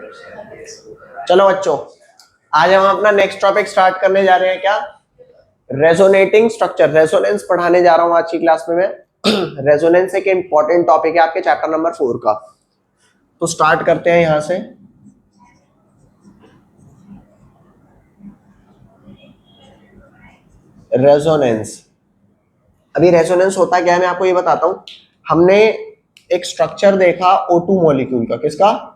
चलो बच्चों, आज हम अपना नेक्स्ट टॉपिक स्टार्ट करने जा रहे हैं। क्या? रेजोनेटिंग स्ट्रक्चर, रेजोनेंस पढ़ाने जा रहा हूं आज की क्लास में मैं। रेजोनेंस एक इंपॉर्टेंट टॉपिक है आपके चैप्टर नंबर 4 का। तो स्टार्ट करते हैं यहां से। रेजोनेंस, अभी रेजोनेंस होता क्या है मैं आपको ये बताता हूं। हमने एक स्ट्रक्चर देखा O2 मॉलिक्यूल का। किसका?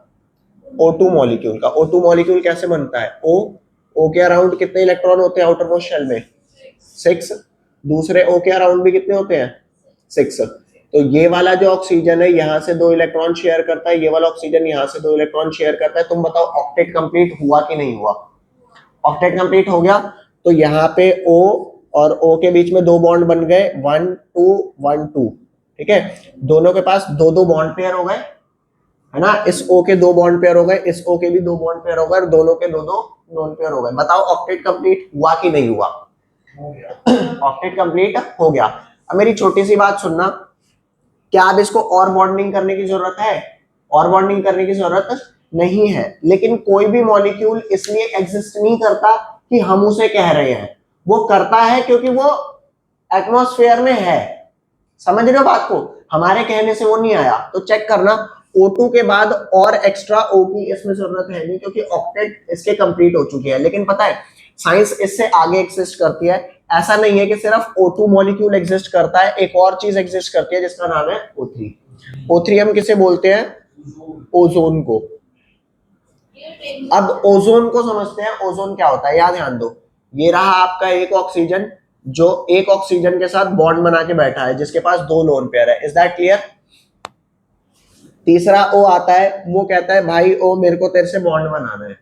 O2 मॉलिक्यूल का। O2 मॉलिक्यूल कैसे बनता है? O के अराउंड कितने इलेक्ट्रॉन होते हैं आउटर मोस्ट शेल में? 6। दूसरे O के अराउंड भी कितने होते हैं? 6। तो ये वाला जो ऑक्सीजन है यहाँ से 2 इलेक्ट्रॉन शेयर करता है, ये वाला ऑक्सीजन यहाँ से 2 इलेक्ट्रॉन शेयर करता है। तुम बताओ ऑक्टेट कंप्लीट हुआ कि नहीं हुआ? ऑक्टेट कंप्लीट हो गया। तो यहाँ पे O और O के बीच में 2 बॉन्ड बन गए, 1 2 1 2। ठीक है, दोनों के पास 2 बॉन्ड पेयर हो गए, है ना। इस O के 2 बॉन्ड पेयर हो गए, इस O के भी 2 बॉन्ड पेयर हो गए, और दोनों के 2 नॉन पेयर हो गए। बताओ ऑक्टेट कंप्लीट हुआ कि नहीं हुआ? ऑक्टेट कंप्लीट हो गया। अब मेरी छोटी सी बात सुनना, क्या अब इसको और बॉन्डिंग करने की जरूरत है? और बॉन्डिंग करने की जरूरत नहीं है। लेकिन कोई भी मॉलिक्यूल इसलिए एग्जिस्ट नहीं करता कि हम उसे कह रहे हैं, वो करता है क्योंकि वो एटमॉस्फेयर में है। समझ रहे हो बात को? हमारे कहने से वो नहीं आया। तो चेक करना, O2 के बाद और एक्स्ट्रा O की इसमें जरूरत है नहीं, क्योंकि ऑक्टेट इसके कंप्लीट हो चुकी है। लेकिन पता है साइंस इससे आगे एग्जिस्ट करती है। ऐसा नहीं है कि सिर्फ O2 मॉलिक्यूल एग्जिस्ट करता है, एक और चीज एग्जिस्ट करती है जिसका नाम है O3। O3 हम किसे बोलते हैं? ओजोन को। अब ओजोन को समझते हैं। ओजोन क्या होता है? याद ध्यान दो, ये रहा आपका एक ऑक्सीजन जो एक ऑक्सीजन के साथ बॉन्ड बना के बैठा है, जिसके पास 2 लोन पेयर है। Is that clear? तीसरा O आता है, वो कहता है भाई O मेरे को तेरे से बॉन्ड बनाना है।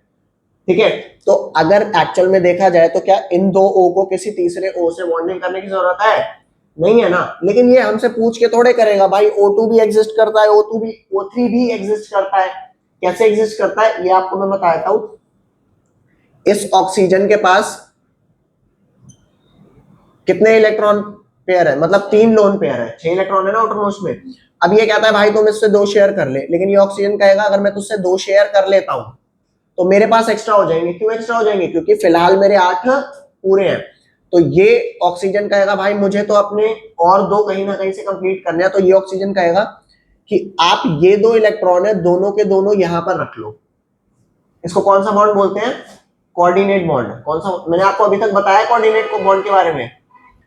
ठीक है, तो अगर एक्चुअल में देखा जाए तो क्या इन 2 O को किसी तीसरे O से बॉन्डिंग करने की जरूरत है? नहीं है ना। लेकिन ये हमसे पूछ के थोड़े करेगा भाई O2 भी एग्जिस्ट करता है, O3 भी एग्जिस्ट करता है। कैसे एग्जिस्ट करता है ये आपको मैं बताता हूं। इस ऑक्सीजन के पास कितने इलेक्ट्रॉन पेयर है? मतलब 3 लोन पेयर है, 6 इलेक्ट्रॉन है ना आउटरमोस्ट में। अब ये कहता है भाई तुम इससे 2 शेयर कर ले, लेकिन ये ऑक्सीजन कहेगा अगर मैं तुझसे 2 शेयर कर लेता हूं तो मेरे पास एक्स्ट्रा हो जाएंगे। क्यों एक्स्ट्रा हो जाएंगे? क्योंकि फिलहाल मेरे 8 पूरे हैं। तो ये ऑक्सीजन कहेगा भाई मुझे तो अपने और 2 कहीं ना कहीं से कंप्लीट करने हैं। तो ये ऑक्सीजन कहेगा कि आप ये 2 इलेक्ट्रॉन है, दोनों के दोनों यहां पर रख लो। इसको कौन सा बॉन्ड बोलते हैं? Coordinate bond. कौन सा? मैंने आपको अभी तक बताया कोऑर्डिनेट को बॉन्ड के बारे में,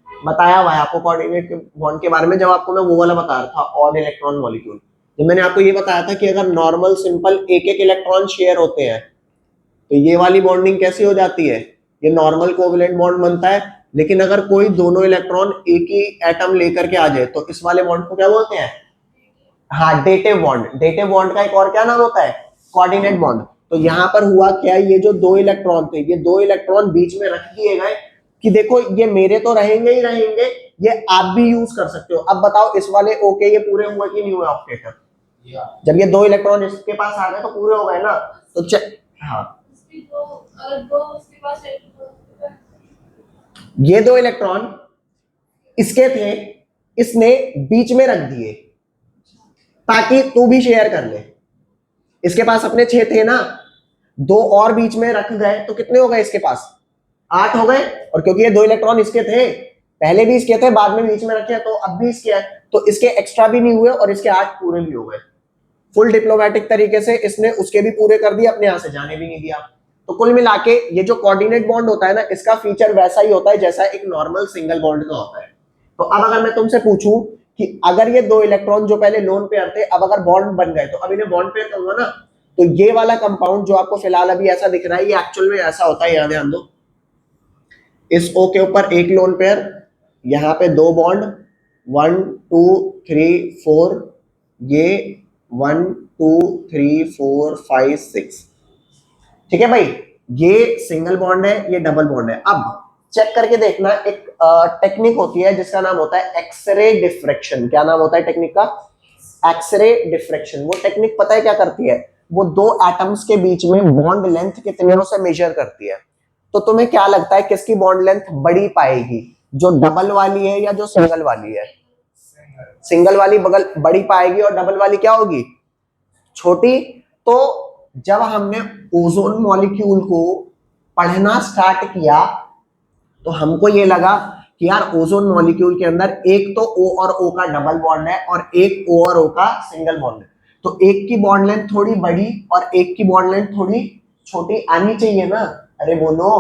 बताया हुआ है आपको कोऑर्डिनेट बॉन्ड के बारे में, जब आपको मैं वो वाला बता रहा था ऑड इलेक्ट्रॉन मॉलिक्यूल। जब मैंने आपको ये बताया था कि अगर नॉर्मल सिंपल एक एक इलेक्ट्रॉन शेयर होते हैं तो ये वाली बॉन्डिंग कैसी हो जाती है? ये नॉर्मल कोवेलेंट बॉन्ड बनता है। लेकिन अगर कोई दोनों इलेक्ट्रॉन एक ही एटम लेकर के आ जाए तो इस वाले बॉन्ड को क्या बोलते हैं? हाँ, डेटिव बॉन्ड। डेटिव बॉन्ड का एक और क्या नाम होता है? Coordinate bond. तो यहां पर हुआ क्या, ये जो 2 इलेक्ट्रॉन थे, ये 2 इलेक्ट्रॉन बीच में रख दिए गए कि देखो ये मेरे तो रहेंगे ही रहेंगे, ये आप भी यूज कर सकते हो। अब बताओ इस वाले ओके ये पूरे हुए कि नहीं हुए ऑक्टेट? जब ये 2 इलेक्ट्रॉन इसके पास आ गए तो पूरे हो गए ना। तो हाँ, ये 2 इलेक्ट्रॉन इसके थे, इसने बीच में रख दिए ताकि तू भी शेयर कर ले। इसके पास अपने 6 थे ना, 2 और बीच में रख गए तो कितने हो गए? इसके पास 8 हो गए। और क्योंकि ये 2 इलेक्ट्रॉन इसके थे, पहले भी इसके थे, बाद में बीच में रखे, तो अब भी इसके है, तो इसके एक्स्ट्रा भी नहीं हुए और इसके 8 पूरे भी हो गए। फुल डिप्लोमेटिक तरीके से इसने उसके भी पूरे कर दिए, अपने यहां से जाने भी नहीं दिया। तो कुल मिला के ये जो कोऑर्डिनेट बॉन्ड होता है ना, इसका फीचर वैसा ही होता है जैसा एक नॉर्मल सिंगल बॉन्ड का होता है। तो अब अगर मैं तुमसे पूछूं कि अगर ये 2 इलेक्ट्रॉन जो पहले लोन पेयर थे, अब अगर बॉन्ड बन गए तो अब इन्हें बॉन्ड पेयर कहूंगा ना। तो ये वाला कंपाउंड जो आपको फिलहाल अभी ऐसा दिख रहा है, ये एक्चुअल में ऐसा होता है। यहां ध्यान दो, इस O के ऊपर एक लोन पेयर, यहां पे 2 बॉन्ड, 1 2 3 4, ये 1 2 3 4 5 6। ठीक है भाई, ये सिंगल बॉन्ड है, ये डबल बॉन्ड है। अब चेक करके देखना, एक टेक्निक होती है जिसका नाम होता है एक्सरे डिफ्रैक्शन। क्या नाम होता है टेक्निक का? X ray diffraction. वो टेक्निक पता है क्या करती है? वो 2 एटम्स के बीच में बॉन्ड लेंथ कितने हो से मेजर करती है। तो तुम्हें क्या लगता है किसकी बॉन्ड लेंथ बड़ी पाएगी, जो डबल वाली है या जो सिंगल वाली है? सिंगल वाली बगल बड़ी पाएगी और डबल वाली क्या होगी? छोटी। तो जब हमने ओजोन मॉलिक्यूल को पढ़ना स्टार्ट किया तो हमको ये लगा कि यार ओजोन मॉलिक्यूल के अंदर एक तो O और O का डबल बॉन्ड है और एक O और O का सिंगल बॉन्ड है, तो एक की बॉन्ड लेंथ थोड़ी बड़ी और एक की बॉन्ड लेंथ थोड़ी छोटी आनी चाहिए ना। अरे बोलो,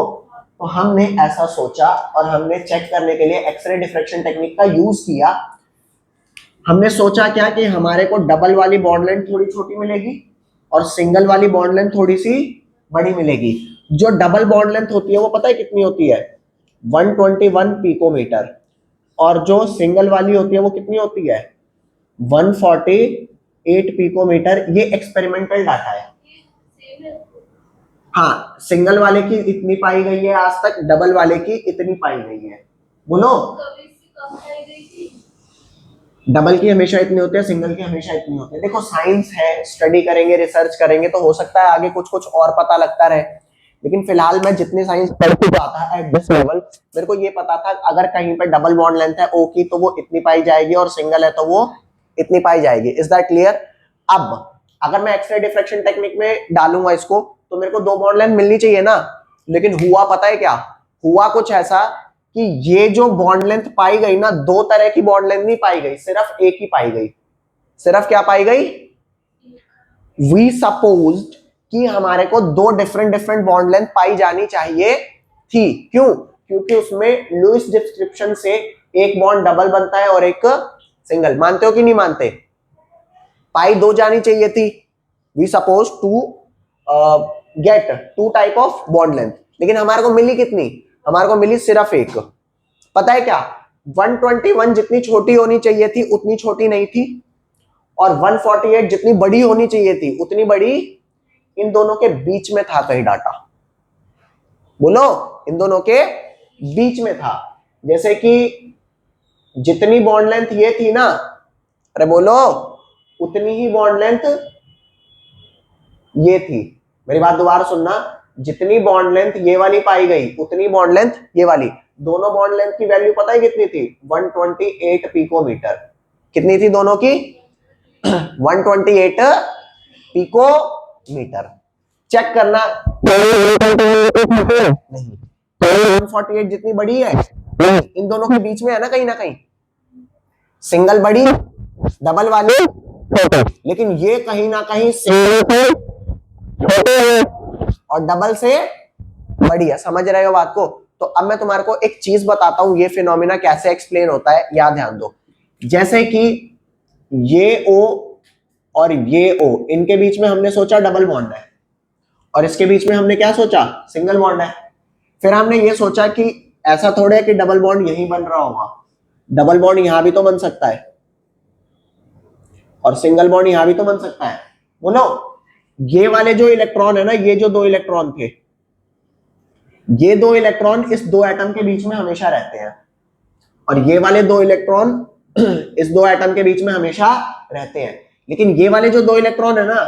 तो हमने ऐसा सोचा और हमने चेक करने के लिए एक्सरे डिफ्रैक्शन टेक्निक का यूज किया। हमने सोचा क्या कि हमारे को डबल वाली बॉन्ड लेंथ थोड़ी छोटी मिलेगी और सिंगल वाली बॉन्ड लेंथ थोड़ी सी बड़ी मिलेगी। जो डबल बॉन्ड लेंथ होती है वो पता है कितनी होती है, 121 पिकोमीटर, और जो सिंगल वाली होती है वो कितनी होती है, 148 पिकोमीटर। ये एक्सपेरिमेंटल डाटा है। हाँ, सिंगल वाले की इतनी पाई गई है आज तक, डबल वाले की इतनी पाई गई है। बोलो, डबल की हमेशा इतनी होती है, सिंगल की हमेशा इतनी होती है। देखो साइंस है, स्टडी करेंगे, रिसर्च करेंगे तो हो सकता है आगे कुछ कुछ और पता लगता रहे, लेकिन फिलहाल मैं जितनी साइंस पढ़ चुका था एट दिस लेवल, मेरे को ये पता था अगर कहीं पे डबल बॉन्ड लेंथ है O की तो वो इतनी पाई जाएगी और सिंगल है तो वो इतनी पाई जाएगी। Is that clear? अब अगर मैं एक्सरे डिफ्रैक्शन टेक्निक में डालूंगा इसको तो मेरे को दो बॉन्ड लेंथ मिलनी चाहिए ना, लेकिन हुआ पता है क्या, हुआ कुछ ऐसा कि ये जो बॉन्ड लेंथ पाई गई ना, दो तरह की बॉन्ड लेंथ नहीं पाई गई, सिर्फ एक ही पाई गई। सिर्फ क्या पाई गई? वी सपोज्ड कि हमारे को दो डिफरेंट डिफरेंट बॉन्ड लेंथ पाई जानी चाहिए थी। क्यों? क्योंकि उसमें लुईस डिस्क्रिप्शन से एक बॉन्ड डबल बनता है और एक सिंगल। मानते हो कि नहीं मानते? पाई दो जानी चाहिए थी। We suppose to get two type of bond length, लेकिन हमारे को मिली कितनी? हमारे को मिली सिर्फ एक। पता है क्या, 121 जितनी छोटी होनी चाहिए थी उतनी छोटी नहीं थी, और 148 जितनी बड़ी होनी चाहिए थी उतनी बड़ी। इन दोनों के बीच में था कहीं डाटा। बोलो, इन दोनों के बीच में था। जैसे कि जितनी बॉन्ड लेंथ ये थी ना, अरे बोलो, उतनी ही बॉन्ड लेंथ ये थी। मेरी बात दोबारा सुनना, जितनी बॉन्ड लेंथ ये वाली पाई गई उतनी बॉन्ड लेंथ ये वाली। दोनों बॉन्ड लेंथ की वैल्यू पता है कितनी थी? 128 पिकोमीटर। कितनी थी दोनों की? 128 पिकोमीटर। चेक करना, नहीं, 148 जितनी बड़ी है इन दोनों के बीच में है ना कहीं ना कहीं। सिंगल बड़ी, डबल वाली छोटे, लेकिन ये कहीं ना कहीं सिंगल से छोटे है और डबल से बड़ी है। समझ रहे हो बात को? तो अब मैं तुम्हारे को एक चीज बताता हूं, ये फिनोमिना कैसे एक्सप्लेन होता है। याद ध्यान दो, जैसे कि ये O और ये O, इनके बीच में हमने सोचा डबल बॉन्ड है, और इसके बीच में हमने क्या सोचा? सिंगल बॉन्ड है। फिर हमने ये सोचा कि ऐसा थोड़ा है कि डबल बॉन्ड यहीं बन रहा होगा, डबल बॉन्ड यहां भी तो बन सकता है और सिंगल बॉन्ड यहां भी तो बन सकता है। बोलो, ये वाले जो इलेक्ट्रॉन है ना, ये जो दो इलेक्ट्रॉन थे, ये दो इलेक्ट्रॉन इस दो एटम के बीच में हमेशा रहते हैं, और ये वाले दो इलेक्ट्रॉन इस दो एटम के बीच में हमेशा रहते हैं। लेकिन ये वाले जो दो इलेक्ट्रॉन है ना,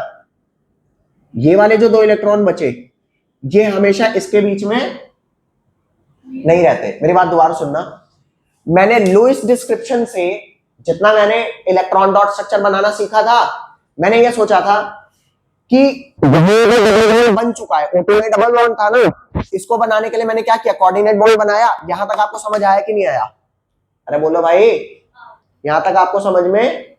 ये वाले जो दो इलेक्ट्रॉन बचे, ये हमेशा इसके बीच में नहीं रहते। मेरी बात दोबारा सुनना, मैंने लुईस डिस्क्रिप्शन से जितना मैंने इलेक्ट्रॉन डॉट स्ट्रक्चर बनाना सीखा था, मैंने ये सोचा था कि बन चुका है, O2 में डबल बॉन्ड था ना, इसको बनाने के लिए मैंने क्या किया? कोऑर्डिनेट बॉन्ड बनाया। यहां तक आपको समझ आया कि नहीं आया? अरे बोलो भाई, यहां तक आपको समझ में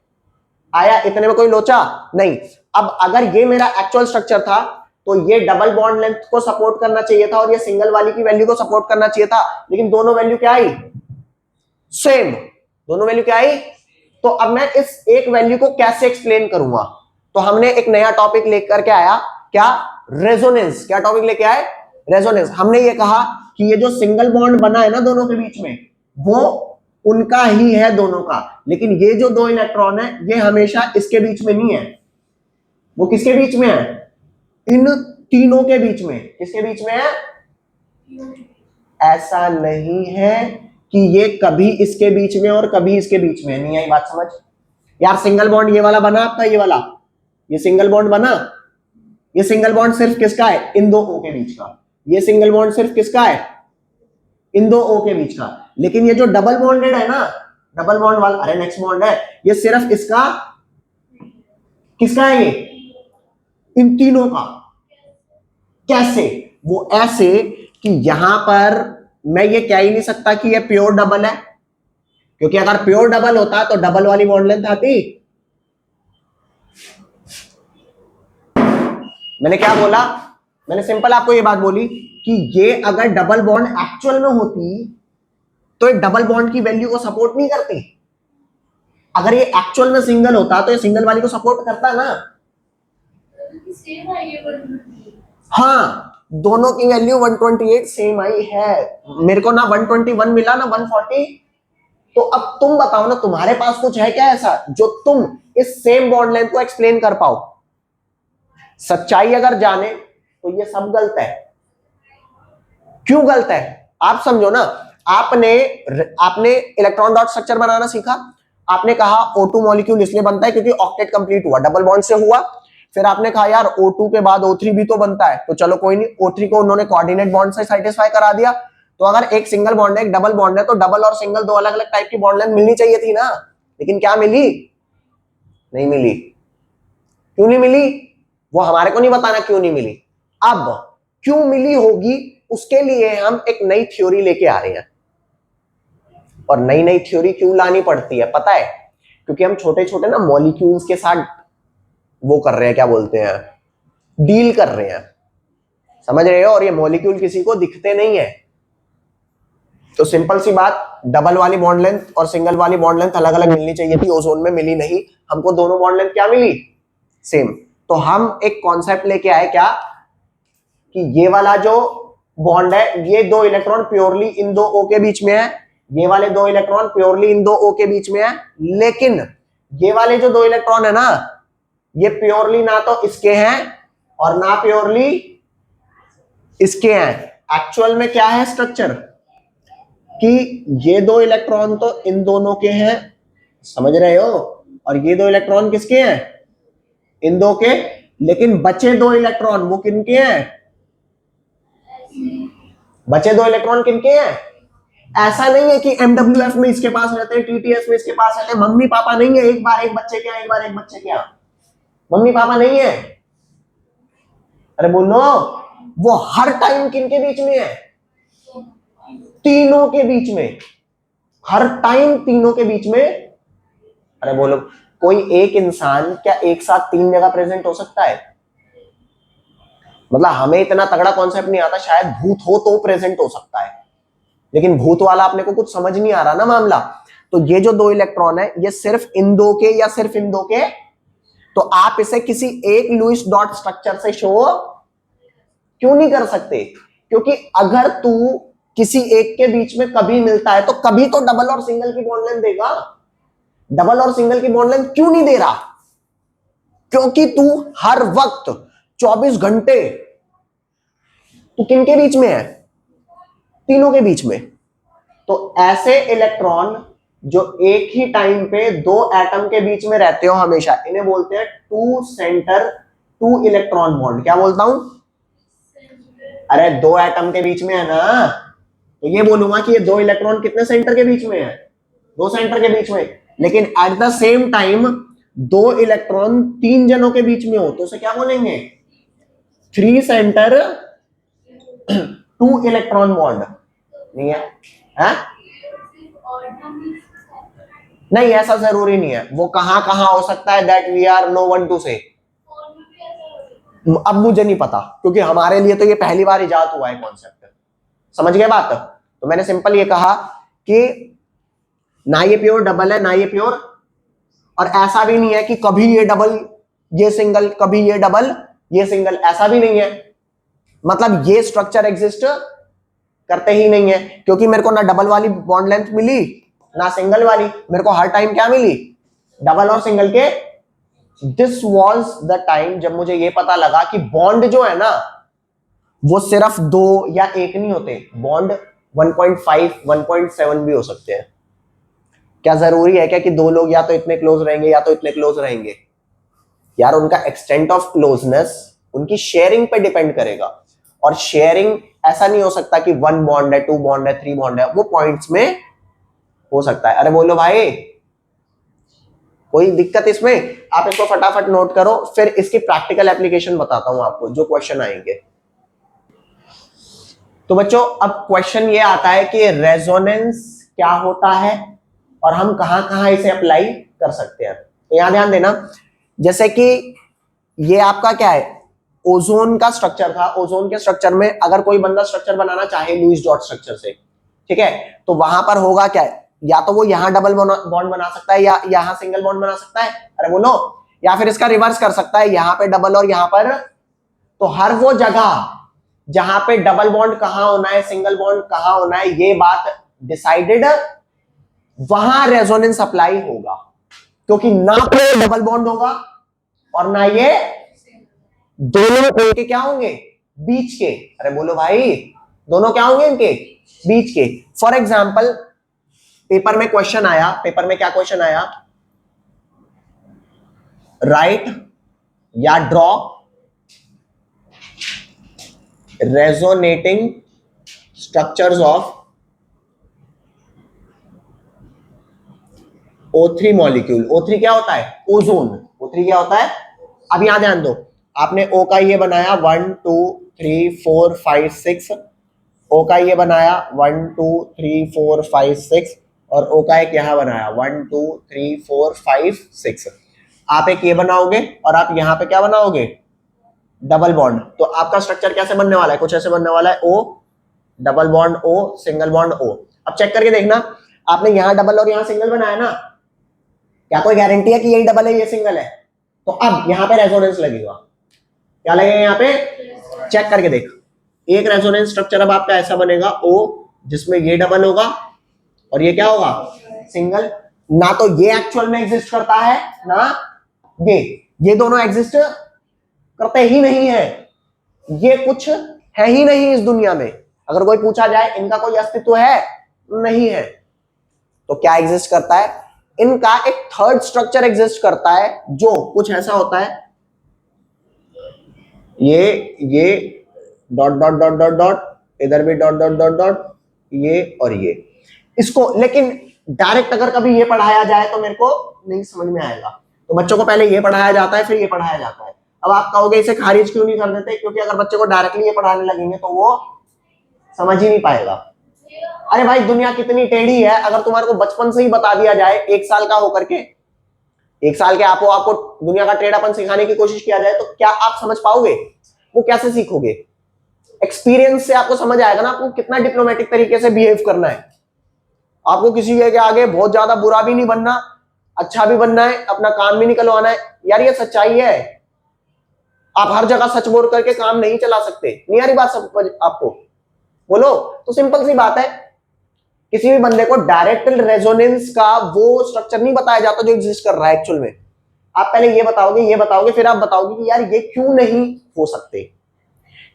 आया? इतने में कोई लोचा नहीं। अब अगर ये मेरा एक्चुअल स्ट्रक्चर था तो ये डबल बॉन्ड लेंथ को सपोर्ट करना चाहिए था और ये सिंगल वाली की वैल्यू को सपोर्ट करना चाहिए था, लेकिन दोनों वैल्यू क्या आई? सेम। दोनों वैल्यू क्या आई? तो अब मैं इस एक वैल्यू को कैसे एक्सप्लेन करूंगा? तो हमने एक नया टॉपिक लेकर के आया, क्या? रेजोनेंस। क्या टॉपिक लेके आए? रेजोनेंस। हमने ये कहा कि ये जो सिंगल बॉन्ड बना है ना दोनों के बीच में, वो उनका ही है दोनों का, लेकिन ये जो दो इलेक्ट्रॉन है ये हमेशा इसके बीच में नहीं है। वो किसके बीच में है? इन तीनों के बीच में। किसके बीच में है? ऐसा नहीं है कि ये कभी इसके बीच में और कभी इसके बीच में। नहीं आई बात समझ? यार सिंगल बॉन्ड ये वाला बना आपका, ये वाला, ये सिंगल बॉन्ड बना, ये सिंगल बॉन्ड सिर्फ किसका है? इन दो O के बीच का। ये सिंगल बॉन्ड सिर्फ किसका है? इन दो O के बीच का। लेकिन ये जो डबल बॉन्डेड है ना, डबल बॉन्ड वाला, अरे नेक्स्ट बॉन्ड है, ये सिर्फ इसका, किसका है? ये इन तीनों का। कैसे? वो ऐसे कि यहां पर मैं ये कह ही नहीं सकता कि ये प्योर डबल है, क्योंकि अगर प्योर डबल होता तो डबल वाली बॉन्ड लेंथ आती। मैंने क्या बोला? मैंने सिंपल आपको ये बात बोली कि ये अगर डबल बॉन्ड एक्चुअल में होती तो ये डबल बॉन्ड की वैल्यू को सपोर्ट नहीं करती। अगर ये एक्चुअल में सिंगल होता तो ये सिंगल वाली को सपोर्ट करता ना। हाँ, दोनों की वैल्यू 128 सेम आई है। मेरे को ना 121 मिला ना 140। तो अब तुम बताओ ना, तुम्हारे पास कुछ है क्या ऐसा जो तुम इस सेम बॉन्ड लेंथ को एक्सप्लेन कर पाओ? सच्चाई अगर जाने तो ये सब गलत है। क्यों गलत है आप समझो ना। आपने आपने इलेक्ट्रॉन डॉट स्ट्रक्चर बनाना सीखा। आपने कहा O2 मॉलिक्यूल इसलिए बनता है क्योंकि ऑक्टेट कंप्लीट हुआ, डबल बॉन्ड से हुआ। फिर आपने कहा यार O2 के बाद O3 भी तो बनता है, तो चलो कोई नहीं, O3 को उन्होंने कोऑर्डिनेट बॉन्ड से सेटिस्फाई करा दिया। तो अगर एक सिंगल बॉन्ड है, एक डबल बॉन्ड है, तो डबल और सिंगल दो अलग अलग टाइप की बॉन्ड लेंथ मिलनी चाहिए थी ना। लेकिन क्या मिली? नहीं मिली। क्यों नहीं मिली? वो हमारे को नहीं बताना क्यों नहीं मिली। अब क्यों मिली होगी उसके लिए हम एक नई थ्योरी लेके आ रहे हैं। और नई नई थ्योरी क्यों लानी पड़ती है पता है? क्योंकि हम छोटे छोटे ना मॉलिक्यूल्स के साथ वो कर रहे हैं, क्या बोलते हैं, डील कर रहे हैं, समझ रहे हो? और ये मॉलिक्यूल किसी को दिखते नहीं है। तो सिंपल सी बात, डबल वाली बॉन्ड लेंथ और सिंगल वाली बॉन्ड लेंथ अलग अलग मिलनी चाहिए थी, ओजोन में मिली नहीं। हमको दोनों बॉन्ड लेंथ क्या मिली? सेम। तो हम एक कॉन्सेप्ट लेके आए क्या कि ये वाला जो बॉन्ड है, ये दो इलेक्ट्रॉन प्योरली इन दो O के बीच में है, ये वाले दो इलेक्ट्रॉन प्योरली इन दो O के बीच में है। लेकिन ये वाले जो दो इलेक्ट्रॉन है ना, ये प्योरली ना तो इसके हैं और ना प्योरली इसके हैं। एक्चुअल में क्या है स्ट्रक्चर कि ये दो इलेक्ट्रॉन तो इन दोनों के हैं, समझ रहे हो, और ये दो इलेक्ट्रॉन किसके हैं? इन दो के। लेकिन बचे दो इलेक्ट्रॉन वो किनके हैं? बचे दो इलेक्ट्रॉन किनके हैं? ऐसा नहीं है कि MWF में इसके पास रहते हैं, TTS में इसके पास रहते हैं। मम्मी पापा नहीं है, एक बार एक बच्चे के, एक बार एक बच्चे के। मम्मी पापा नहीं है। अरे बोलो, वो हर टाइम किनके बीच में है? तीनों के बीच में। हर टाइम तीनों के बीच में। अरे बोलो, कोई एक इंसान क्या एक साथ तीन जगह प्रेजेंट हो सकता है? मतलब हमें इतना तगड़ा कॉन्सेप्ट नहीं आता, शायद भूत हो तो प्रेजेंट हो सकता है, लेकिन भूत वाला अपने को कुछ समझ नहीं आ रहा ना मामला। तो ये जो दो इलेक्ट्रॉन है, ये सिर्फ इन दो के या सिर्फ इन दो के? तो आप इसे किसी एक लुईस डॉट स्ट्रक्चर से शो क्यों नहीं कर सकते? क्योंकि अगर तू किसी एक के बीच में कभी मिलता है तो कभी तो डबल और सिंगल की बॉन्ड लेंथ देगा। डबल और सिंगल की बॉन्ड लेंथ क्यों नहीं दे रहा? क्योंकि तू हर वक्त 24 घंटे तू किनके बीच में है? तीनों के बीच में। तो ऐसे इलेक्ट्रॉन जो एक ही टाइम पे दो एटम के बीच में रहते हो हमेशा, इन्हें बोलते हैं two centre two electron bond. क्या बोलता हूं? अरे दो एटम के बीच में है ना, तो ये बोलूंगा कि ये दो इलेक्ट्रॉन कितने सेंटर के बीच में है? दो सेंटर के बीच में। लेकिन एट द सेम टाइम दो इलेक्ट्रॉन तीन जनों के बीच में हो तो उसे क्या बोलेंगे? Three centre two electron bond. नहीं है? है? नहीं, ऐसा जरूरी नहीं है। वो कहां कहां हो सकता है, that we are no one to say. अब मुझे नहीं पता, क्योंकि हमारे लिए तो ये पहली बार इजाद हुआ है कॉन्सेप्ट। समझ गए बात? तो मैंने सिंपल ये कहा कि ना ये प्योर डबल है ना ये प्योर, और ऐसा भी नहीं है कि कभी ये डबल ये सिंगल, कभी ये डबल ये सिंगल, ऐसा भी नहीं है। मतलब ये स्ट्रक्चर एग्जिस्ट करते ही नहीं है, क्योंकि मेरे को ना डबल वाली बॉन्ड लेंथ मिली ना सिंगल वाली। मेरे को हर टाइम क्या मिली? डबल और सिंगल के। दिस वॉज द टाइम जब मुझे ये पता लगा कि बॉन्ड जो है ना, वो सिर्फ दो या एक नहीं होते, बॉन्ड 1.5 1.7 भी हो सकते हैं। क्या जरूरी है क्या कि दो लोग या तो इतने क्लोज रहेंगे या तो इतने क्लोज रहेंगे? यार उनका एक्सटेंट ऑफ क्लोजनेस उनकी शेयरिंग पे डिपेंड करेगा, और शेयरिंग ऐसा नहीं हो सकता कि वन बॉन्ड है, टू बॉन्ड है, थ्री बॉन्ड है, वो पॉइंट्स में हो सकता है। अरे बोलो भाई, कोई दिक्कत इसमें? आप इसको फटाफट नोट करो, फिर इसकी प्रैक्टिकल एप्लीकेशन बताता हूं आपको जो क्वेश्चन आएंगे। तो बच्चों अब क्वेश्चन ये आता है कि रेजोनेंस क्या होता है और हम कहां कहां इसे अप्लाई कर सकते हैं। तो यहां ध्यान देना, जैसे कि ये आपका क्या है, ओजोन का स्ट्रक्चर था। ओजोन के स्ट्रक्चर में अगर कोई बंदा स्ट्रक्चर बनाना चाहे लुईस डॉट स्ट्रक्चर से, ठीक है, तो वहां पर होगा क्या है, या तो वो यहां डबल बॉन्ड बना सकता है या यहां सिंगल बॉन्ड बना सकता है, अरे बोलो, या फिर इसका रिवर्स कर सकता है, यहां पे डबल और यहां पर। तो हर वो जगह जहां पे डबल बॉन्ड कहां होना है, सिंगल बॉन्ड कहां होना है, ये बात डिसाइडेड, वहां रेजोनेंस अप्लाई होगा, क्योंकि ना तो डबल बॉन्ड होगा और ना ये दोनों के क्या होंगे, बीच के। अरे बोलो भाई, दोनों क्या होंगे इनके, बीच के। फॉर एग्जाम्पल पेपर में क्वेश्चन आया, पेपर में क्या क्वेश्चन आया, राइट या draw resonating structures of O3 molecule. O3 क्या होता है, ओजोन। O3 क्या होता है, अब यहां ध्यान दो, आपने O का ये बनाया 1 2 3 4 5 6, O का ये बनाया 1 2 3 4 5 6 और O का एक यहां बनाया 1 2 3 4 5 6। आप एक ये बनाओगे और आप यहां पे क्या बनाओगे, डबल बॉन्ड। तो आपका स्ट्रक्चर कैसे बनने वाला है, कुछ ऐसे बनने वाला है, O double bond O single bond O। अब चेक करके देखना, आपने यहां डबल और यहां सिंगल बनाया ना, क्या कोई गारंटी है कि यही डबल है ये सिंगल है? तो अब यहां पे रेजोनेंस लगेगा, क्या लगेगा यहाँ पे, चेक करके देख, एक रेजोनेंस स्ट्रक्चर अब आपका ऐसा बनेगा O, जिसमें ये डबल होगा और ये क्या होगा, सिंगल। ना तो ये एक्चुअल में एग्जिस्ट करता है ना ये दोनों एग्जिस्ट करते ही नहीं है, ये कुछ है ही नहीं इस दुनिया में। अगर कोई पूछा जाए इनका कोई अस्तित्व है, नहीं है। तो क्या एग्जिस्ट करता है, इनका एक थर्ड स्ट्रक्चर एग्जिस्ट करता है जो कुछ ऐसा होता है, ये dot dot dot dot dot, इधर भी डॉट डॉट डॉट डॉट, ये और ये। इसको लेकिन डायरेक्ट अगर कभी ये पढ़ाया जाए तो मेरे को नहीं समझ में आएगा, तो बच्चों को पहले ये पढ़ाया जाता है फिर ये पढ़ाया जाता है। अब आप कहोगे इसे खारिज क्यों नहीं कर देते, क्योंकि अगर बच्चे को डायरेक्टली ये पढ़ाने लगेंगे तो वो समझ ही नहीं पाएगा। अरे भाई दुनिया कितनी टेढ़ी है, अगर तुम्हारे को बचपन से ही बता दिया जाए, 1 साल का होकर के, 1 साल के आपको दुनिया का टेढ़ापन सिखाने की कोशिश किया जाए, तो क्या आप समझ पाओगे, वो कैसे सीखोगे? एक्सपीरियंस से आपको समझ आएगा ना आपको कितना डिप्लोमेटिक तरीके से बिहेव करना है। आपको किसी के आगे बहुत ज्यादा बुरा भी नहीं बनना, अच्छा भी बनना है, अपना काम भी निकलवाना है। यार ये सच्चाई है, आप हर जगह सच बोल करके काम नहीं चला सकते। नहीं आ रही बात सब आपको, बोलो। तो सिंपल सी बात है, किसी भी बंदे को डायरेक्ट रेजोनेंस का वो स्ट्रक्चर नहीं बताया जाता जो एग्जिस्ट कर रहा है एक्चुअल में। आप पहले ये बताओगे फिर आप बताओगे कि यार ये क्यों नहीं हो सकते,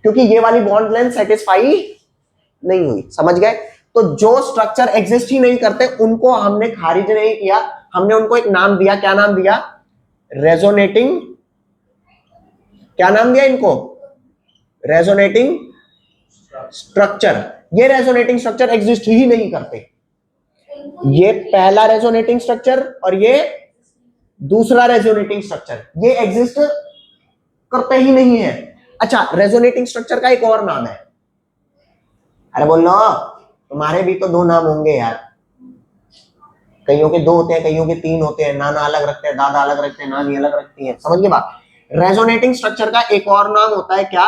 क्योंकि ये वाली बॉन्ड लेंथ सेटिस्फाई नहीं हुई। समझ गए? तो जो स्ट्रक्चर एग्जिस्ट ही नहीं करते उनको हमने खारिज नहीं किया, हमने उनको एक नाम दिया। क्या नाम दिया? रेजोनेटिंग। क्या नाम दिया इनको? Resonating structure. ये रेजोनेटिंग स्ट्रक्चर एग्जिस्ट ही नहीं करते। ये पहला रेजोनेटिंग स्ट्रक्चर और ये दूसरा रेजोनेटिंग स्ट्रक्चर, ये एग्जिस्ट करते ही नहीं है। अच्छा, रेजोनेटिंग स्ट्रक्चर का एक और नाम है। अरे बोलो, तुम्हारे भी तो 2 नाम होंगे यार, कईयों के 2 होते हैं, कईयों के 3 होते हैं, नाना अलग रखते हैं, दादा अलग रखते हैं, नानी अलग रखती है। समझ गए बात? रेजोनेटिंग स्ट्रक्चर का एक और नाम होता है क्या?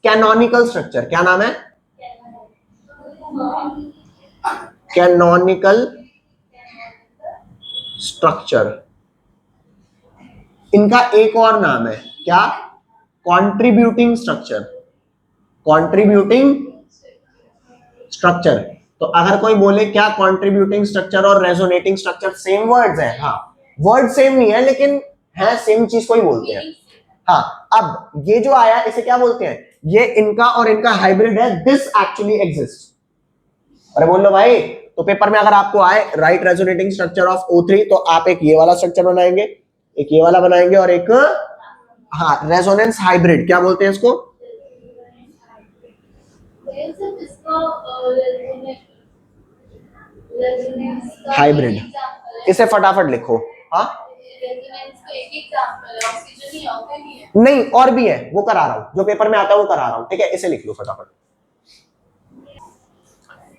Canonical structure. क्या नाम है? Canonical structure. इनका एक और नाम है क्या? Contributing structure. Contributing structure. तो अगर कोई बोले क्या कंट्रीब्यूटिंग स्ट्रक्चर और रेजोनेटिंग स्ट्रक्चर सेम वर्ड्स हैं? हाँ, वर्ड सेम नहीं है लेकिन है सेम चीज को ही बोलते हैं। हाँ, अब ये जो आया इसे क्या बोलते हैं? ये इनका और इनका हाइब्रिड है, दिस एक्चुअली एग्जिस्ट। अरे बोल लो भाई, तो पेपर में अगर आपको आए right resonating structure of O3, तो आप एक ये वाला स्ट्रक्चर बनाएंगे, एक ये वाला बनाएंगे और एक हाँ रेजोनेंस हाइब्रिड। क्या बोलते हैं इसको? हाइब्रिड। इसे फटाफट लिखो। हाँ नहीं, और भी है, वो करा रहा हूं, जो पेपर में आता है वो करा रहा हूं। ठीक है, इसे लिख लो फटाफट।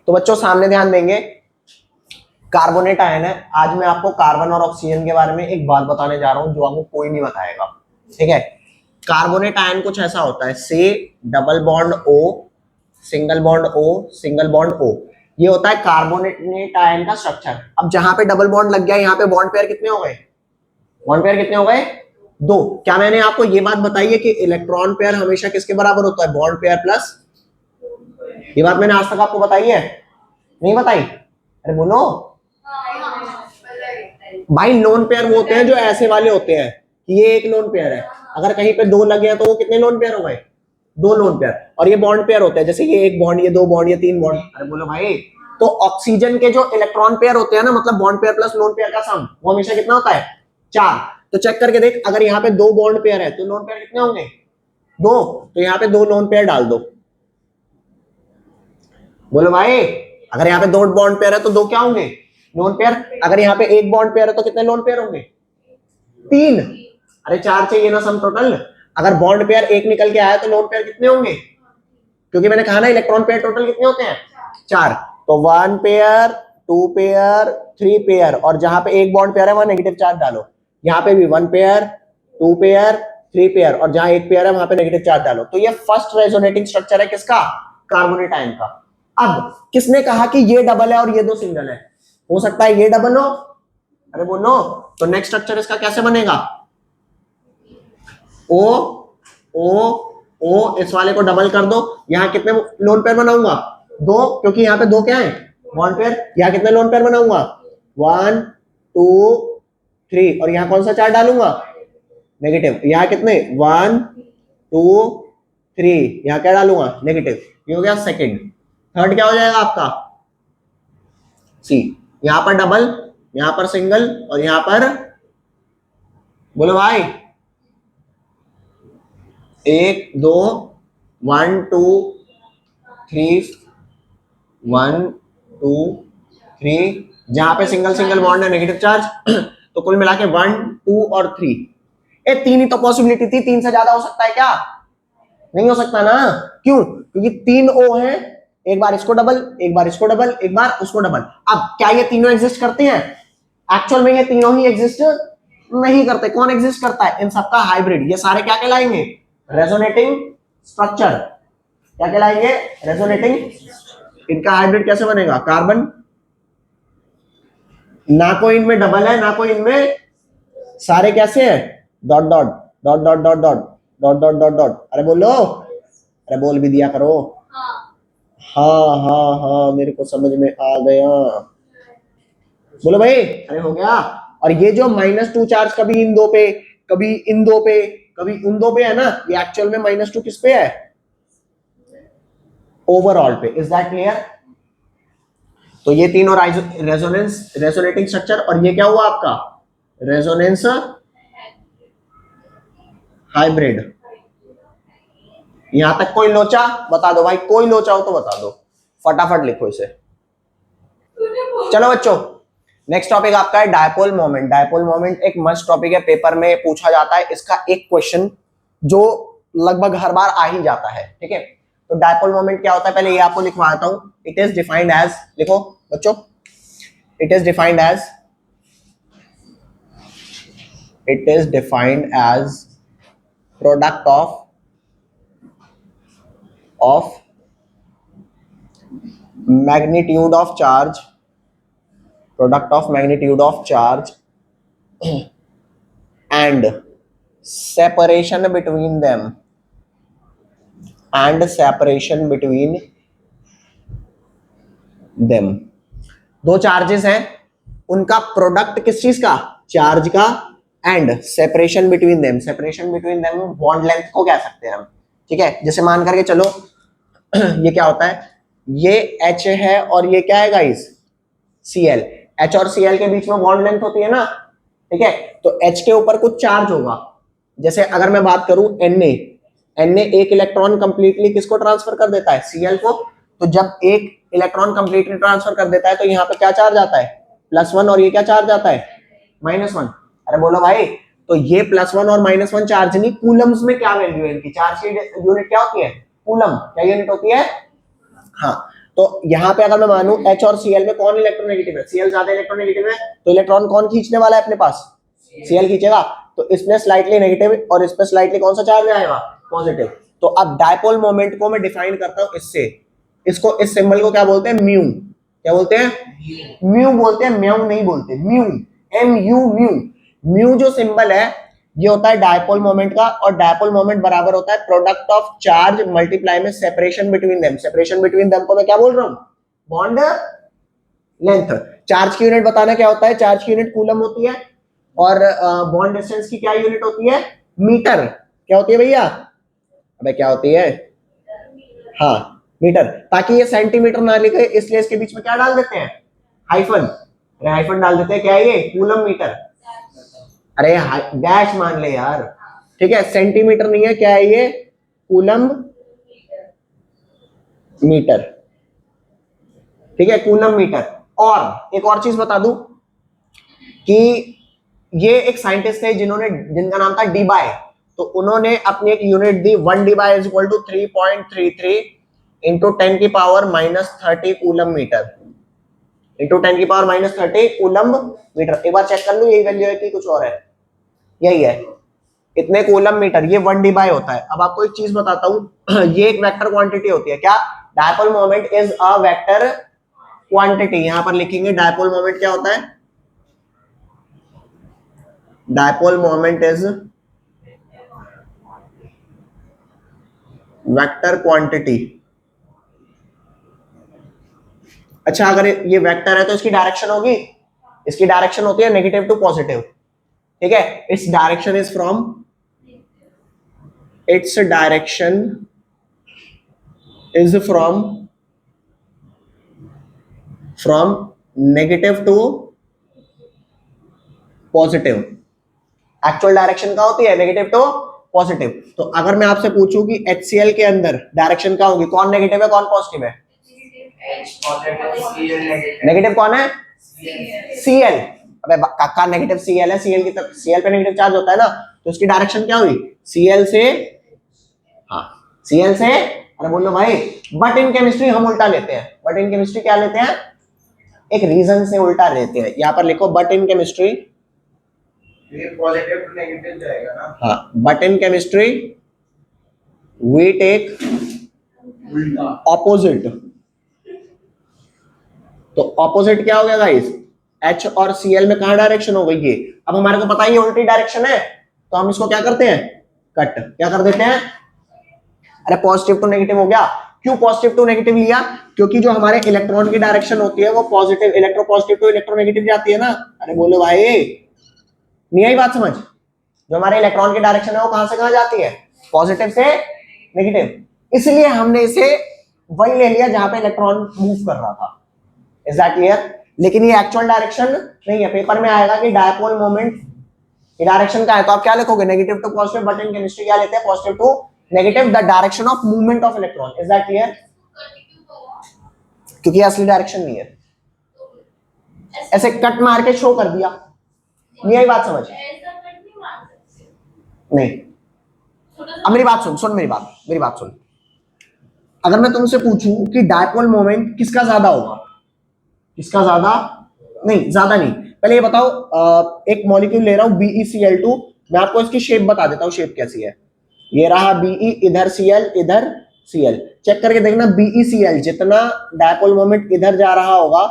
तो बच्चों सामने ध्यान देंगे, कार्बोनेट आयन है। आज मैं आपको कार्बन और ऑक्सीजन के बारे में एक बात बताने जा रहा हूं जो आपको कोई नहीं बताएगा, ठीक है। कार्बोनेट आयन कुछ ऐसा होता है, से double bond O, single bond O, single bond O, ये होता है कार्बोनेट आयन का स्ट्रक्चर। अब जहां पे डबल बॉन्ड लग गया, यहाँ पे बॉन्ड पेयर कितने हो गए, बॉन्ड पेयर कितने हो गए, दो। क्या मैंने आपको ये बात बताई है कि इलेक्ट्रॉन पेयर हमेशा किसके बराबर होता है, बॉन्ड पेयर प्लस, ये बात मैंने आज तक आपको बताई है, नहीं बताई? अरे बोलो भाई। लोन पेयर वो होते हैं जो ऐसे वाले होते हैं कि ये एक लोन पेयर है, अगर कहीं पे दो लगे हैं तो वो कितने लोन पेयर हो गए, दो लोन पेयर। और ये बॉन्ड पेयर होते हैं, जैसे ये एक बॉन्ड, ये दो बॉन्ड, ये तीन बॉन्ड। अरे बोलो भाई, तो ऑक्सीजन के जो इलेक्ट्रॉन पेयर होते हैं ना, मतलब bond pair plus lone pair का सम, वो हमेशा कितना होता है, चार। तो चेक करके देख, अगर यहाँ पे दो बॉन्ड पेयर है तो लोन पेयर कितने होंगे, दो। तो यहाँ पे दो लोन पेयर डाल दो। बोलो भाई, अगर यहाँ पे दो बॉन्ड पेयर है तो दो क्या होंगे, लोन पेयर। अगर यहाँ पे एक बॉन्ड पेयर है तो कितने लोन पेयर होंगे, तीन। अरे चार चाहिए ना सम टोटल। अगर बॉन्ड पेयर एक निकल के आया तो लोन पेयर कितने होंगे, क्योंकि मैंने कहा ना इलेक्ट्रॉन पेयर टोटल कितने होते हैं, चार। तो one pair, two pair, three pair, और जहां पे एक बॉन्ड पेयर है वहां नेगेटिव चार्ज डालो। यहाँ पे भी one pair, two pair, three pair, और जहां एक पेयर है वहां पे नेगेटिव चार्ज डालो। तो ये फर्स्ट रेजोनेटिंग स्ट्रक्चर है किसका, कार्बोनेट आयन का। अब किसने कहा कि ये डबल है और ये दो सिंगल है, हो सकता है ये डबल हो। अरे बोलो, तो नेक्स्ट स्ट्रक्चर इसका कैसे बनेगा, ओ ओ ओ, इस वाले को डबल कर दो। यहाँ कितने लोन पेयर बनाऊंगा, दो, क्योंकि यहाँ पे दो क्या है, बॉन्ड पेयर। यहाँ कितने लोन पेयर बनाऊंगा, वन टू थ्री, और यहाँ कौन सा चार्ज डालूंगा, नेगेटिव। यहाँ कितने, वन टू थ्री, यहाँ क्या डालूंगा, नेगेटिव। ये हो गया सेकंड। थर्ड क्या हो जाएगा आपका, सी। यहां पर डबल, यहां पर सिंगल, और यहां पर, बोलो भाई, एक दो, one two three, one two three, जहां पे सिंगल सिंगल बॉन्ड है नेगेटिव चार्ज। तो कुल मिला के वन टू और थ्री, ये तीन ही तो पॉसिबिलिटी थी, तीन से ज्यादा हो सकता है क्या, नहीं हो सकता ना। क्यों, क्योंकि तीन ओ है, एक बार इसको डबल, एक बार इसको डबल, एक बार उसको डबल। अब क्या ये तीनों एग्जिस्ट करते हैं, एक्चुअल में ये तीनों ही एग्जिस्ट नहीं करते। कौन एग्जिस्ट करता है, इन सबका हाइब्रिड। ये सारे क्या कहलाएंगे, रेजोनेटिंग स्ट्रक्चर। क्या कहलाएंगे, रेजोनेटिंग। इनका हाइब्रिड कैसे बनेगा, कार्बन, ना कोई इनमें डबल है ना कोई इनमें, सारे कैसे हैं, dot dot dot dot dot dot dot dot dot dot. अरे बोलो, अरे बोल भी दिया करो। हाँ हाँ हाँ, मेरे को समझ में आ गया। बोलो भाई, अरे हो गया। और ये जो -2 चार्ज कभी इन दो पे, कभी इन दो पे, कभी उन दो पे है ना, ये एक्चुअल में -2 किस पे है, ओवरऑल पे। Is that clear. तो ये तीनों रेजोनेंस, रेजोनेटिंग स्ट्रक्चर, और ये क्या हुआ आपका, रेजोनेंस हाइब्रिड। यहां तक कोई लोचा बता दो भाई, कोई लोचा हो तो बता दो, फटाफट लिखो इसे। चलो बच्चों, नेक्स्ट टॉपिक आपका है डायपोल मोमेंट। डायपोल मोमेंट एक मस्त टॉपिक है, पेपर में पूछा जाता है इसका एक क्वेश्चन जो लगभग हर बार आ ही जाता है, ठीक है। तो डायपोल मोमेंट क्या होता है, पहले ये आपको लिखवा देता हूं। इट इज डिफाइंड एज, लिखो बच्चों, it is defined as, it is defined as product of magnitude of charge, product of magnitude of charge and separation between them, and separation between them। दो चार्जेस हैं, उनका product किस चीज का, charge का, and separation between them. Separation between them bond length को कह सकते हैं हम, ठीक है। जैसे मान करके चलो ये क्या होता है, ये H है और ये क्या है गाइस, Cl। H और Cl के बीच में बॉन्ड लेंथ होती है ना, ठीक है। तो H के ऊपर कुछ चार्ज होगा। जैसे अगर मैं बात करूं Na, Na एक इलेक्ट्रॉन कंप्लीटली किसको ट्रांसफर कर देता है, Cl को। तो जब एक इलेक्ट्रॉन कंप्लीटली ट्रांसफर कर देता है तो यहाँ पे क्या चार्ज आता है, +1, और ये क्या चार्ज आता है, -1। अरे बोलो भाई, तो ये +1 और -1 चार्ज नहीं, कूलम्स में क्या वैल्यू है इनकी, चार्ज की यूनिट क्या होती है, कूलम। क्या यूनिट होती है, हाँ। तो यहाँ पे अगर मैं मानूं H और Cl में कौन इलेक्ट्रोनेगेटिव है, Cl ज्यादा इलेक्ट्रोनेगेटिव है, तो इलेक्ट्रॉन कौन खींचने वाला है अपने पास, Cl खींचेगा। तो इसमें स्लाइटली नेगेटिव और इसमें स्लाइटली कौन सा चार्ज आएगा, पॉजिटिव। तो अब डायपोल मोमेंट को मैं डिफाइन करता हूं इससे, इसको, इस सिंबल को क्या बोलते हैं, म्यू। क्या बोलते हैं, म्यू बोलते हैं, म्यू नहीं बोलते, म्यू, MU, म्यू। म्यू जो सिंबल है ये होता है डायपोल मोमेंट का, और डायपोल मोमेंट बराबर होता है प्रोडक्ट ऑफ चार्ज मल्टीप्लाई में separation between them. Separation between them को मैं क्या बोल रहा हूं, बॉन्ड लेंथ। चार्ज की यूनिट बताना क्या होता है, चार्ज की यूनिट कूलम होती है, और बॉन्ड डिस्टेंस की क्या यूनिट होती है, मीटर। क्या होती है भैया, अबे क्या होती है, हाँ मीटर। ताकि ये सेंटीमीटर ना लिखे इसलिए इसके बीच में क्या डाल देते हैं, हाइफन। अरे हाइफन डाल देते हैं, क्या है ये, कूलम मीटर। अरे डैश मान ले यार, ठीक है, सेंटीमीटर नहीं है, क्या है ये, कूलम मीटर, ठीक है, कूलम मीटर। और एक और चीज बता दूं कि ये एक साइंटिस्ट थे जिन्होंने, जिनका नाम था डीबाय, तो उन्होंने अपनी एक यूनिट दी, 1 debye is equal to 3.33 into 10 की पावर -30 कूलम मीटर, इंटू 10 की पावर -30 कूलम मीटर। एक बार चेक कर लो यही वैल्यू है कि कुछ और है, यही है, इतने कूलम मीटर, ये 1 डीबाय होता है। अब आपको एक चीज बताता हूं, ये एक वेक्टर क्वांटिटी होती है, क्या, dipole moment is a vector quantity. यहां पर लिखेंगे डायपोल मोमेंट क्या होता है, dipole moment is vector quantity. अच्छा, अगर ये वेक्टर है तो इसकी डायरेक्शन होगी, इसकी डायरेक्शन होती है नेगेटिव टू पॉजिटिव, ठीक है। It's direction is from, it's direction is from negative to positive. Actual direction क्या होती है, नेगेटिव टू पॉजिटिव। तो अगर मैं आपसे पूछूं कि HCl के अंदर डायरेक्शन क्या होगी, कौन नेगेटिव है कौन पॉजिटिव है, नेगेटिव कौन है, Cl। अबे काका नेगेटिव Cl है, Cl की तरफ, Cl पे नेगेटिव चार्ज होता है ना, तो उसकी डायरेक्शन क्या हुई, Cl से, हाँ Cl से। अरे बोलो भाई, बट इन केमिस्ट्री हम उल्टा लेते हैं, बट इन केमिस्ट्री क्या लेते हैं, एक रीजन से उल्टा लेते हैं। यहां पर लिखो, बट इन केमिस्ट्री, ये पॉजिटिव टू नेगेटिव जाएगा ना, हाँ, but in chemistry we take opposite. तो ऑपोजिट क्या हो गया गाइस, H और Cl में कहां डायरेक्शन हो गई ये, अब हमारे को पता ही उल्टी डायरेक्शन है, तो हम इसको क्या करते हैं, कट, क्या कर देते हैं। अरे पॉजिटिव टू नेगेटिव हो गया, क्यों पॉजिटिव टू नेगेटिव लिया, क्योंकि जो हमारे इलेक्ट्रॉन की डायरेक्शन होती है वो positive, electropositive to electronegative जाती है ना। अरे बोलो भाई, नहीं आई बात समझ, जो हमारे इलेक्ट्रॉन की डायरेक्शन है वो कहां से कहां जाती है, पॉजिटिव से नेगेटिव, इसलिए हमने इसे वही ले लिया जहां पे इलेक्ट्रॉन मूव कर रहा था। Is that clear. लेकिन ये एक्चुअल डायरेक्शन नहीं है, पेपर में आएगा कि डायपोल मोमेंट की डायरेक्शन क्या है, तो आप क्या लिखोगे, negative to positive, but in chemistry क्या लेते हैं, positive to negative, the direction of movement of electron. Is that clear, क्योंकि असली डायरेक्शन नहीं है, ऐसे कट मार के शो कर दिया, नहीं आई बात समझ, नहीं। अब मेरी बात सुन, मेरी बात सुन। अगर मैं तुमसे पूछूं कि डायपोल मोमेंट किसका ज्यादा होगा, किसका ज्यादा, नहीं ज्यादा नहीं, पहले ये बताओ, एक मॉलिक्यूल ले रहा हूं BeCl2, मैं आपको इसकी शेप बता देता हूं, शेप कैसी है। ये रहा Be, इधर Cl, इधर Cl, चेक करके देखना, BeCl जितना डायपोल मोमेंट इधर जा रहा होगा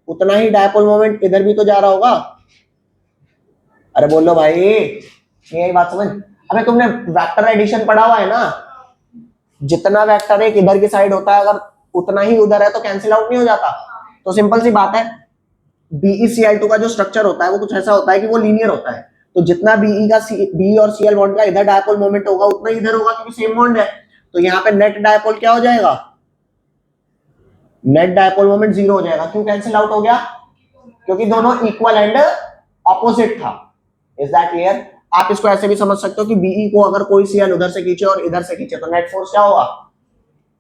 उतना ही डायपोल मोमेंट इधर भी तो जा रहा होगा। अरे बोलो भाई, ये बात समझ। अबे तुमने वेक्टर एडिशन पढ़ा हुआ है ना, जितना वेक्टर एक इधर की साइड होता है अगर उतना ही उधर है तो कैंसिल आउट नहीं हो जाता। तो सिंपल सी बात है, BeCl2 का जो स्ट्रक्चर होता है वो कुछ ऐसा होता है कि वो लीनियर होता है, तो जितना Be और Cl बॉन्ड का इधर डायपोल मोमेंट होगा उतना ही इधर होगा, क्योंकि सेम बॉन्ड है। तो यहाँ पे नेट डायपोल क्या हो जाएगा, नेट डायपोल मोमेंट 0 हो जाएगा। क्यों कैंसिल आउट हो गया, क्योंकि दोनों इक्वल एंड ऑपोजिट था। Is that clear. आप इसको ऐसे भी समझ सकते हो कि Be को अगर कोई Cl उधर से खींचे और इधर से खींचे तो नेट फोर्स क्या होगा,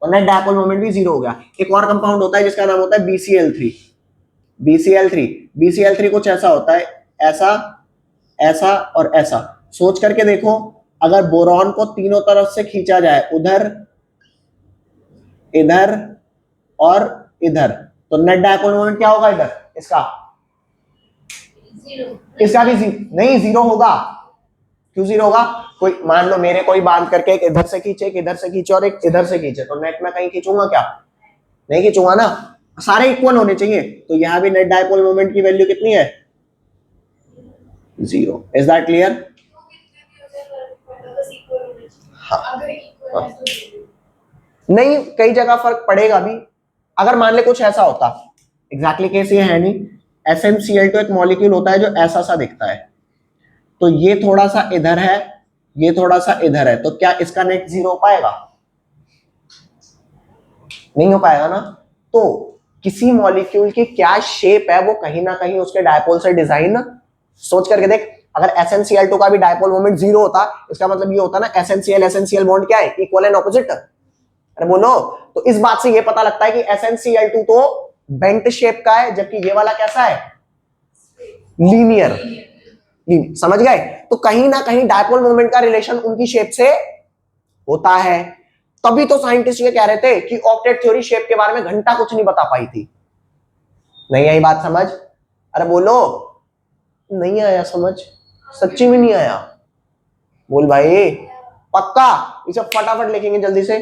तो नेट डायपोल मोमेंट भी 0 हो गया। एक और कंपाउंड होता है जिसका नाम होता है BCl3। BCl3 कुछ ऐसा होता है, ऐसा, ऐसा और ऐसा। सोच करके देखो, अगर बोरॉन को तीनों तरफ से खींचा जाए, उधर, इधर और इधर, तो नेट डायपोल मोमेंट क्या होगा इधर इसका? इसका भी नहीं, जीरो होगा। क्यों जीरो होगा? कोई मान लो मेरे कोई बांध करके एक इधर से खींचे, एक इधर से खींचे और एक इधर से खींचे, तो नेट में कहीं खींचूंगा क्या? नहीं खींचूंगा ना, सारे इक्वल होने चाहिए। तो यहां भी नेट डायपोल मोमेंट की वैल्यू कितनी है? जीरो। Is that clear? हाँ। नहीं, कई जगह फर्क पड़ेगा भी। अगर मान ले कुछ ऐसा होता, एग्जैक्टली केस ये है नहीं, SnCl2 एक मॉलिक्यूल होता है जो ऐसा सा दिखता है, तो ये थोड़ा सा इधर है, ये थोड़ा सा इधर है, तो क्या इसका नेट जीरो हो पाएगा? नहीं हो पाएगा ना। तो किसी मॉलिक्यूल की क्या शेप है वो कहीं ना कहीं उसके डायपोल से डिजाइन, सोच करके देख। अगर SnCl2 का भी डायपोल मोमेंट जीरो होता, इसका मतलब ये होता ना SnCl बॉन्ड क्या है? Equal and opposite. अरे बोलो। तो इस बात से ये पता लगता है कि SnCl2 तो बेंट शेप का है, जबकि ये वाला कैसा है? लीनियर। समझ गए? तो कहीं ना कहीं डायपोल मोमेंट का रिलेशन उनकी शेप से होता है। तभी तो साइंटिस्ट ये कह रहे थे कि ऑक्टेट थ्योरी शेप के बारे में घंटा कुछ नहीं बता पाई थी। नहीं आई बात समझ? अरे बोलो। नहीं आया समझ? सच्ची में नहीं आया? बोल भाई। पक्का? इसे फटाफट लिखेंगे जल्दी से।